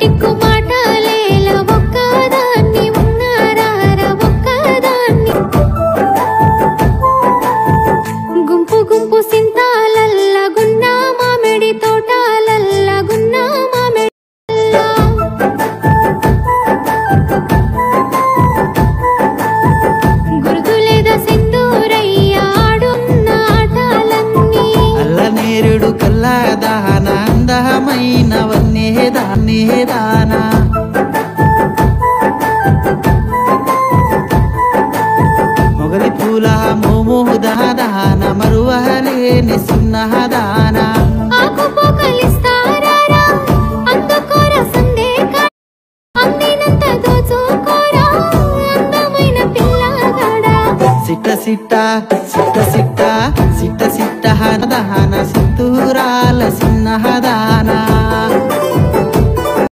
టిక్కు మాటలేల ఒక్కదాన్ని ఉన్నారారా ఒక్కదాన్ని గుంపు గుంపు సింతాలల్ల గున్న మామిడి తోటలల్ల గున్న మామిడి గుర్తులేద సింధూరయ్య ఆడున్న ఆటలన్నీ అల్లనేరుడు కల్లదాన అందమైన వన్నేదాన్నే దానా మొగలి పూల మోమోదాన మరువలేని సున్నదానా ఆకుపోకలిస్తారారా అందుకోరా సందేక అందినంత దోచుకోరా అందమైన పిల్లగాడా సిట్ట సిట్ట సిట్ట సిట్ట సిట్ట సిట్ట